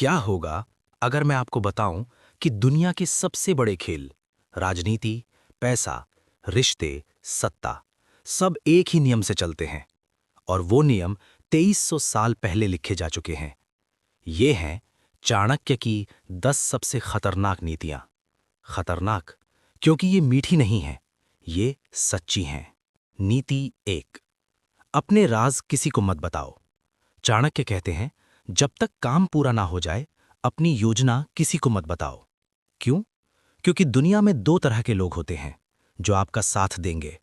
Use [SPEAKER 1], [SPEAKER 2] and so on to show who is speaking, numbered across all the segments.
[SPEAKER 1] क्या होगा अगर मैं आपको बताऊं कि दुनिया के सबसे बड़े खेल राजनीति, पैसा, रिश्ते, सत्ता सब एक ही नियम से चलते हैं और वो नियम 2300 साल पहले लिखे जा चुके हैं। ये हैं चाणक्य की 10 सबसे खतरनाक नीतियां। खतरनाक क्योंकि ये मीठी नहीं हैं, ये सच्ची हैं। नीति 1, अपने राज किसी को मत बताओ। चाणक्य कहते हैं, जब तक काम पूरा ना हो जाए अपनी योजना किसी को मत बताओ। क्यों? क्योंकि दुनिया में दो तरह के लोग होते हैं, जो आपका साथ देंगे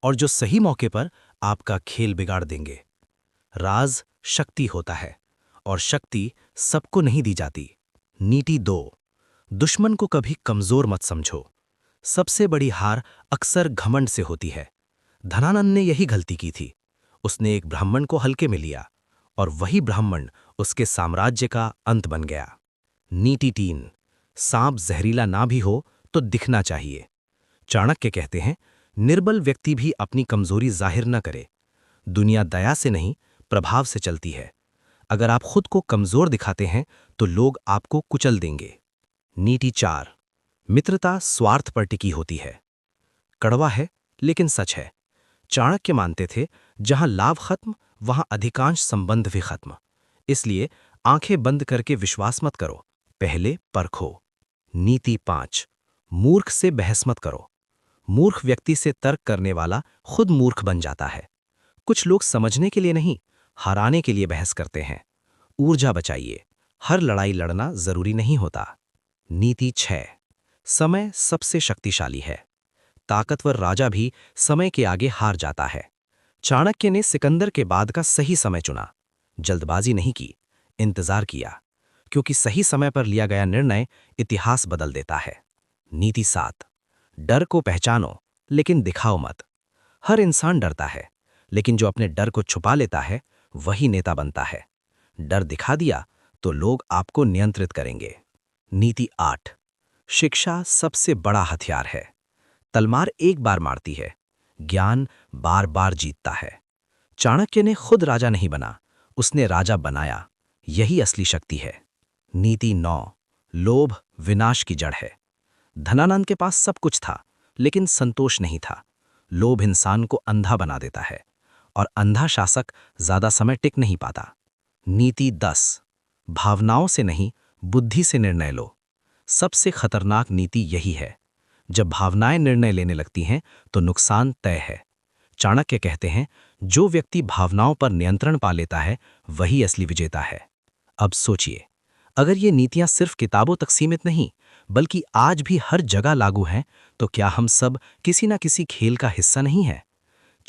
[SPEAKER 1] और जो सही मौके पर आपका खेल बिगाड़ देंगे। राज शक्ति होता है और शक्ति सबको नहीं दी जाती। नीति 2, दुश्मन को कभी कमजोर मत समझो। सबसे बड़ी हार अक्सर घमंड से होती है। धनानंद ने यही गलती की थी। उसने एक ब्राह्मण को हल्के में लिया और वही ब्राह्मण उसके साम्राज्य का अंत बन गया। नीति 3, सांप जहरीला ना भी हो तो दिखना चाहिए। चाणक्य कहते हैं, निर्बल व्यक्ति भी अपनी कमजोरी जाहिर न करे। दुनिया दया से नहीं, प्रभाव से चलती है। अगर आप खुद को कमजोर दिखाते हैं तो लोग आपको कुचल देंगे। नीति 4, मित्रता स्वार्थ पर टिकी होती है। कड़वा है लेकिन सच है। चाणक्य मानते थे, जहां लाभ खत्म वहां अधिकांश संबंध भी खत्म। इसलिए आंखें बंद करके विश्वास मत करो, पहले परखो। नीति 5, मूर्ख से बहस मत करो। मूर्ख व्यक्ति से तर्क करने वाला खुद मूर्ख बन जाता है। कुछ लोग समझने के लिए नहीं, हराने के लिए बहस करते हैं। ऊर्जा बचाइए, हर लड़ाई लड़ना जरूरी नहीं होता। नीति 6, समय सबसे शक्तिशाली है। ताकतवर राजा भी समय के आगे हार जाता है। चाणक्य ने सिकंदर के बाद का सही समय चुना। जल्दबाजी नहीं की, इंतजार किया, क्योंकि सही समय पर लिया गया निर्णय इतिहास बदल देता है। नीति 7, डर को पहचानो लेकिन दिखाओ मत। हर इंसान डरता है, लेकिन जो अपने डर को छुपा लेता है वही नेता बनता है। डर दिखा दिया तो लोग आपको नियंत्रित करेंगे। नीति 8, शिक्षा सबसे बड़ा हथियार है। तलवार एक बार मारती है, ज्ञान बार बार जीतता है। चाणक्य ने खुद राजा नहीं बना, उसने राजा बनाया। यही असली शक्ति है। नीति 9, लोभ विनाश की जड़ है। धनानंद के पास सब कुछ था, लेकिन संतोष नहीं था। लोभ इंसान को अंधा बना देता है और अंधा शासक ज्यादा समय टिक नहीं पाता। नीति 10, भावनाओं से नहीं, बुद्धि से निर्णय लो। सबसे खतरनाक नीति यही है। जब भावनाएं निर्णय लेने लगती हैं तो नुकसान तय है। चाणक्य कहते हैं, जो व्यक्ति भावनाओं पर नियंत्रण पा लेता है वही असली विजेता है। अब सोचिए, अगर ये नीतियां सिर्फ किताबों तक सीमित नहीं बल्कि आज भी हर जगह लागू हैं, तो क्या हम सब किसी न किसी खेल का हिस्सा नहीं है?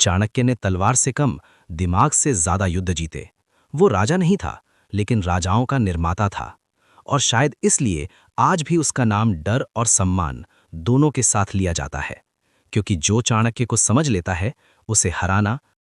[SPEAKER 1] चाणक्य ने तलवार से कम, दिमाग से ज्यादा युद्ध जीते। वो राजा नहीं था, लेकिन राजाओं का निर्माता था। और शायद इसलिए आज भी उसका नाम डर और सम्मान दोनों के साथ लिया जाता है, क्योंकि जो चाणक्य को समझ लेता है उसे हराना